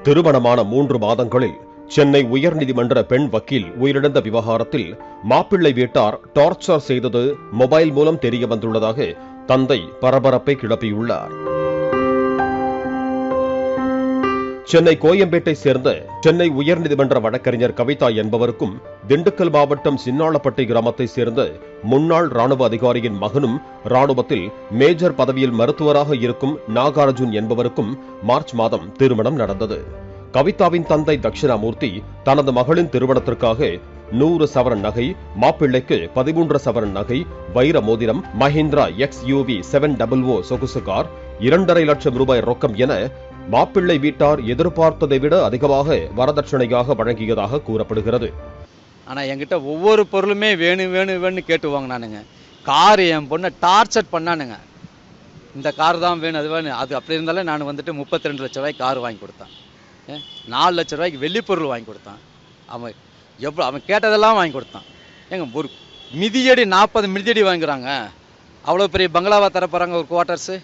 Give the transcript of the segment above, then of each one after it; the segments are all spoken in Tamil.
திருமணமான 3 மாதங்களில் சென்னை உயர்நீதிமன்ற பெண் வக்கீல் உயிரிழந்த விவகாரத்தில் மாப்பிள்ளை வீட்டார் டார்ச்சர் செய்தது மொபைல் மூலம் தெரிய வந்துள்ளதாக தந்தை பரபரப்பை கிளப்பியுள்ளார். சென்னை கோயம்பேட்டை சேர்ந்த சென்னை உயர்நீதிமன்ற வழக்கறிஞர் கவிதா என்பவருக்கும் திண்டுக்கல் மாவட்டம் சின்னாளப்பட்டி கிராமத்தை சேர்ந்த முன்னாள் ராணுவ அதிகாரியின் மகனும் ராணுவத்தில் மேஜர் பதவியில் மருத்துவராக இருக்கும் நாகார்ஜுன் என்பவருக்கும் மார்ச் மாதம் திருமணம் நடந்தது. கவிதாவின் தந்தை தட்சிணாமூர்த்தி தனது மகளின் திருமணத்திற்காக 100 சவரன் நகை, மாப்பிள்ளைக்கு 13 சவரன் நகை, வைர மோதிரம், மஹிந்திரா XUV 700 சொகுசு கார், 2.5 லட்சம் ரூபாய் ரொக்கம் என மாப்பிள்ளை வீட்டார் எதிர்பார்த்ததை விட அதிகமாக வரதட்சணையாக வழங்கியதாக கூறப்படுகிறது. ஆனா என்கிட்ட ஒவ்வொரு பொருளுமே வேணும் கேட்டு வாங்கினானுங்க. கார் என் பொண்ணை டார்ச்சர் பண்ணானுங்க. இந்த கார் தான் வேணும், அது வேணும். அது அப்படி இருந்தாலும் நான் வந்துட்டு 32 லட்ச ரூபாய்க்கு கார் வாங்கி கொடுத்தான். 4 லட்ச ரூபாய்க்கு வெள்ளி பொருள் வாங்கி கொடுத்தான். அவன் கேட்டதெல்லாம் வாங்கி கொடுத்தான். ஒரு மிதியடி 40 மிதியடி வாங்குறாங்க. அவ்வளோ பெரிய பங்களாவா தரப்போறாங்க ஒரு குவார்ட்டர்ஸு.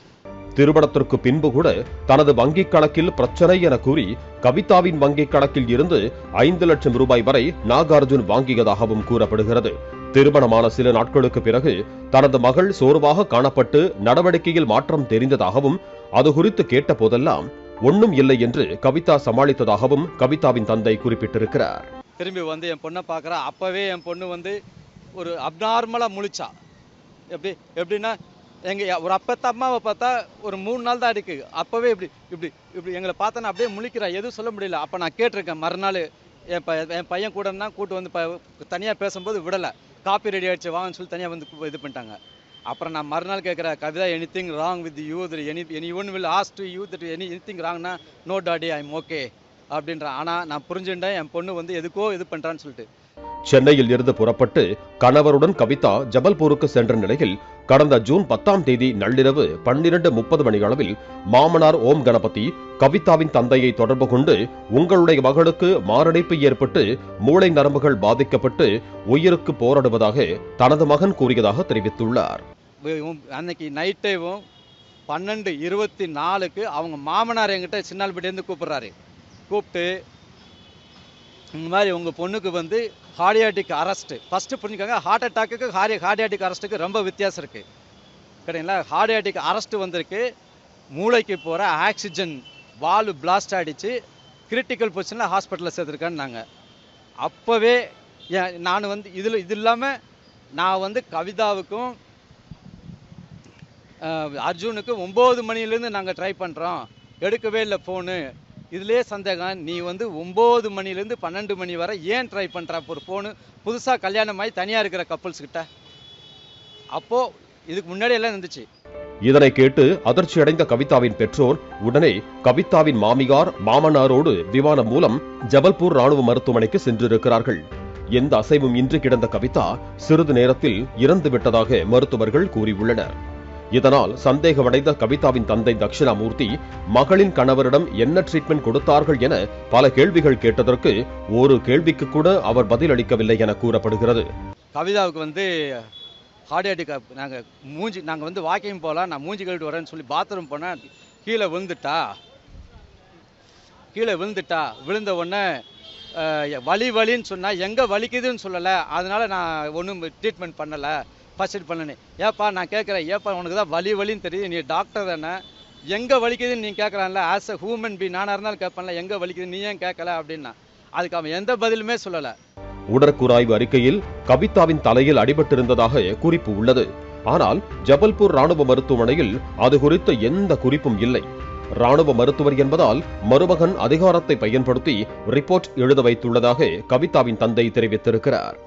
திருமணத்திற்கு பின்பு கூட தனது வங்கிக் கணக்கில் பிரச்சனை என கூறி கவிதாவின் வங்கிக் கணக்கில் இருந்து 5 லட்சம் ரூபாய் வரை நாகார்ஜுன் வாங்கியதாகவும் கூறப்படுகிறது. திருமணமான சில நாட்களுக்கு பிறகு தனது மகள் சோர்வாக காணப்பட்டு நடவடிக்கையில் மாற்றம் தெரிந்ததாகவும் அது குறித்து கேட்ட போதெல்லாம் ஒன்னும் இல்லை என்று கவிதா சமாளித்ததாகவும் கவிதாவின் தந்தை குறிப்பிட்டிருக்கிறார். திரும்பி வந்து என் பொண்ணை பார்க்குறா. அப்பவே என் பொண்ணு வந்து ஒரு அப்நார்மலா முழிச்சா. எப்படின்னா ஒரு அப்பத்த அம்மாவை பார்த்தா ஒரு 3 நாள் தான் இருக்கு. அப்பவே இப்படி எங்களை பார்த்தா அப்படியே முழிக்கிறா. எதுவும் சொல்ல முடியல. அப்ப நான் கேட்டிருக்கேன். மறுநாள் என் பையன் கூட தான் கூட்டு வந்து தனியா பேசும்போது விடல. காப்பி ரெடி ஆயிடுச்சு வாங்கன்னு சொல்லி தனியா வந்து இது பண்ணிட்டாங்க. அப்புறம் நான் மறுநாள் கேட்குறேன், Kavita anything wrong with you, anyone will ask to you that anything wrongனா no daddy I am okay அப்படின்றான். ஆனா நான் புரிஞ்சுட்டேன் என் பொண்ணு வந்து எதுக்கோ இது பண்றான்னு சொல்லிட்டு. சென்னையில் இருந்து புறப்பட்டு கணவருடன் கவிதா ஜபல்பூருக்கு சென்ற நிலையில் கடந்த ஜூன் 10ஆம் தேதி நள்ளிரவு 12:30 மணி அளவில் மாமனார் ஓம் கணபதி கவிதாவின் தந்தையை தொடர்பு கொண்டு உங்களுடைய மகளுக்கு மாரடைப்பு ஏற்பட்டு மூளை நரம்புகள் பாதிக்கப்பட்டு உயிருக்கு போராடுவதாக தனது மகன் கூறியதாக தெரிவித்துள்ளார். அன்னைக்கு நைட்டேவும் 12:24க்கு அவங்க மாமனார் என்கிட்ட சின்னால்பட்டியிருந்து கூப்பிடுறாரு. கூப்பிட்டு இந்த மாதிரி உங்க பொண்ணுக்கு வந்து கார்டியாட்டிக் அரெஸ்ட். ஃபர்ஸ்ட் புரிஞ்சுக்கோங்க, ஹார்ட் அட்டாக்கு கார்டியாட்டிக் அரெஸ்ட்டுக்கு ரொம்ப வித்தியாசம் இருக்கு. சரிங்களா? கார்டியாட்டிக் அரெஸ்ட் வந்திருக்கு. மூளைக்கு போற ஆக்சிஜன் வால்வு பிளாஸ்ட் ஆயிடுச்சு. கிரிட்டிக்கல் பொசிஷன்ல ஹாஸ்பிட்டலில் சேர்த்துருக்கான்னு அப்பவே நான் வந்து இது இல்லாம நான் வந்து கவிதாவுக்கும் அர்ஜுனுக்கு 9 மணிலேருந்து நாங்கள் ட்ரை பண்ணுறோம், எடுக்கவே இல்லை ஃபோனு. இதுலேயே சந்தேகம், நீ வந்து 9 மணிலேருந்து 12 மணி வரை ஏன் ட்ரை பண்ணுற ஒரு ஃபோனு புதுசாக கல்யாணமாகி தனியாக இருக்கிற கப்புள்ஸ் கிட்ட? அப்போது இதுக்கு முன்னாடி எல்லாம் இருந்துச்சு. இதனை கேட்டு அதிர்ச்சி அடைந்த கவிதாவின் பெற்றோர் உடனே கவிதாவின் மாமியார் மாமனாரோடு விமானம் மூலம் ஜபல்பூர் ராணுவ மருத்துவமனைக்கு சென்றிருக்கிறார்கள். எந்த அசைவும் இன்றி கிடந்த கவிதா சிறிது நேரத்தில் இறந்து விட்டதாக மருத்துவர்கள் கூறியுள்ளனர். இதனால் சந்தேகமடைந்த கவிதாவின் தந்தை தட்சிணாமூர்த்தி மகளின் கணவரிடம் என்ன ட்ரீட்மெண்ட் கொடுத்தார்கள் என பல கேள்விகள் கேட்டதற்கு ஒரு கேள்விக்கு கூட அவர் பதில் அளிக்கவில்லை என கூறப்படுகிறது. கவிதாவுக்கு வந்து கார்டியாட்டிக் நாங்கள் வந்து வாக்கிங் போகலாம், நான் மூஞ்சி கழுவிட்டு வரேன்னு சொல்லி பாத்ரூம் போனேன். கீழே விழுந்துட்டா. விழுந்த உடனே வலின்னு சொன்னா எங்கே வலிக்குதுன்னு சொல்லலை. அதனால நான் ஒன்றும் ட்ரீட்மெண்ட் பண்ணலை, ஃபர்ஸ்ட் எய்ட் பண்ணனே. ஏப்பா நான் கேட்குறேன், ஏப்பா உனக்கு தான் வலின்னு தெரியுது, நீ டாக்டர் தானே, எங்கே வலிக்குதுன்னு நீ கேட்குறான்ல, ஆஸ் அ ஹியூமன் பீ நானாக இருந்தாலும் கேட்பேன்ல, எங்கே வலிக்குது நீ ஏன் கேட்கல அப்படின்னா அதுக்கு அவன் எந்த பதிலுமே சொல்லலை. உடற்கூராய்வு அறிக்கையில் கவிதாவின் தலையில் அடிபட்டிருந்ததாக குறிப்பு உள்ளது. ஆனால் ஜபல்பூர் ராணுவ மருத்துவமனையில் அது குறித்த எந்த குறிப்பும் இல்லை. ராணுவ மருத்துவர் என்பதால் மருமகன் அதிகாரத்தை பயன்படுத்தி ரிப்போர்ட் எழுத வைத்துள்ளதாக கவிதாவின் தந்தை தெரிவித்திருக்கிறார்.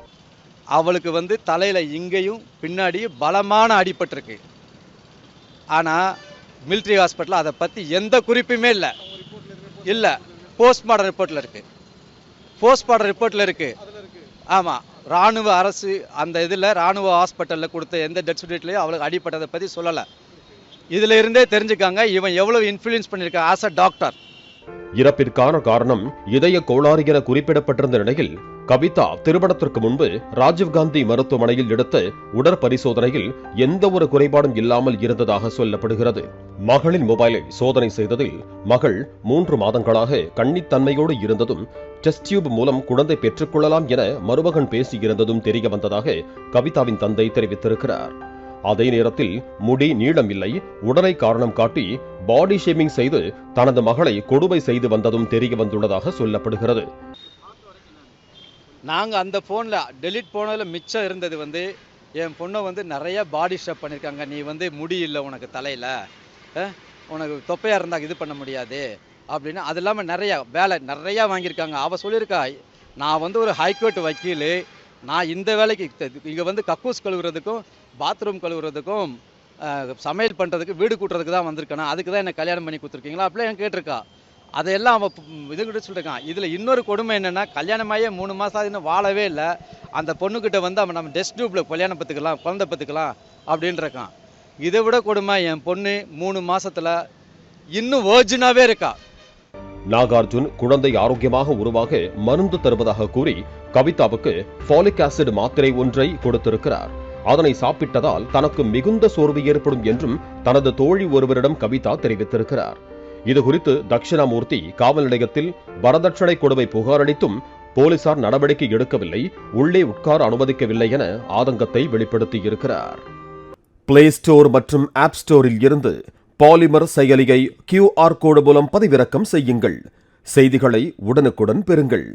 அவளுக்கு வந்து தலையில இங்கேயும் பின்னாடியும் பலமான அடிபட்டிருக்கு. ஆனா மிலிட்ரி ஹாஸ்பிட்டல் அதை பத்தி எந்த குறிப்புமே இல்ல. போஸ்ட்மார்டம் ரிப்போர்ட்ல இருக்கு. ஆமா, ராணுவ அரசு அந்த இதுல ராணுவ ஹாஸ்பிட்டல்ல கொடுத்த எந்த டெத் சர்டிஃபிகேட்லயும் அவளுக்கு அடிபட்டதை பத்தி சொல்லல. இதுல இருந்தே தெரிஞ்சுக்காங்க இவன் எவ்வளவு இன்ஃப்ளூயன்ஸ் பண்ணிருக்கான் ஆஸ் அ டாக்டர். இறப்பிற்கான காரணம் இதய கோளாறு என குறிப்பிடப்பட்டிருந்த நிலையில் கவிதா திருமணத்திற்கு முன்பு ராஜீவ்காந்தி மருத்துவமனையில் எடுத்த உடற்பரிசோதனையில் எந்த ஒரு குறைபாடும் இல்லாமல் இருந்ததாக சொல்லப்படுகிறது. மகளின் மொபைலை சோதனை செய்ததில் மகள் 3 மாதங்களாக கன்னித்தன்மையோடு இருந்ததும் டெஸ்ட் டியூப் மூலம் குழந்தை பெற்றுக் கொள்ளலாம் என மருமகன் பேசியிருந்ததும் தெரிய வந்ததாக கவிதாவின் தந்தை தெரிவித்திருக்கிறார். அதே நேரத்தில் முடி நீளம் இல்லை, உடலை காரணம் காட்டி பாடி ஷேமிங் செய்து தனது மகளை கொடுமை செய்து வந்ததும் தெரிய வந்துள்ளதாக சொல்லப்படுகிறது. நாங்கள் அந்த ஃபோனில் டெலிட் போனதில் மிச்சம் இருந்தது என் பொண்ணை நிறைய பாடி ஷேப் பண்ணியிருக்காங்க. நீ முடி இல்லை உனக்கு தலையில், உனக்கு தொப்பையாக இருந்தால் இது பண்ண முடியாது அப்படின்னு. அது இல்லாமல் நிறையா வாங்கியிருக்காங்க. அவள் சொல்லியிருக்கா, நான் ஒரு ஹைகோர்ட் வக்கீல், நான் இந்த வேலைக்கு இங்கே கக்கூஸ் கழுவுறதுக்கும் பாத்ரூம் கழுவுறதுக்கும் சமையல் பண்ணுறதுக்கு வீடு கூட்டுறதுக்கு தான் வந்திருக்கேன், அதுக்கு தான் என்னை கல்யாணம் பண்ணி கொடுத்துருக்கீங்களா அப்படிலாம் எனக்கு கேட்டிருக்கா. அதையெல்லாம் அவன் இதுக்கிட்ட சொல்லியிருக்கான். இதில் இன்னொரு கொடுமை என்னென்னா, கல்யாணமாயே 3 மாதம் ஆகுதுன்னு வாழவே இல்லை. அந்த பொண்ணுக்கிட்ட அவன் நம்ம டெஸ்ட் டியூப்பில் கல்யாணம் பத்துக்கலாம், குழந்தை பத்துக்கலாம் அப்படின்றான். இதை விட கொடுமை, என் பொண்ணு 3 மாசத்துல இன்னும் வேர்ஜினாவே இருக்கா. நாகார்ஜுன் குழந்தை ஆரோக்கியமாக உருவாக மருந்து தருவதாக கூறி கவிதாவுக்கு ஃபாலிக் ஆசிட் மாத்திரை ஒன்றை கொடுத்திருக்கிறார். அதனை சாப்பிட்டதால் தனக்கு மிகுந்த சோர்வு ஏற்படும் என்றும் தனது தோழி ஒருவரிடம் கவிதா தெரிவித்திருக்கிறார். இதுகுறித்து தட்சிணாமூர்த்தி காவல் நிலையத்தில் வரதட்சணை கொடுமை புகார் அளித்தும் போலீசார் நடவடிக்கை எடுக்கவில்லை, உள்ளே உட்கார அனுமதிக்கவில்லை என ஆதங்கத்தை வெளிப்படுத்தியிருக்கிறார். பிளே ஸ்டோர் மற்றும் ஆப் ஸ்டோரில் இருந்து பாலிமர் செயலியை QR கோடு மூலம் பதிவிறக்கம் செய்யுங்கள். செய்திகளை உடனுக்குடன் பெறுங்கள்.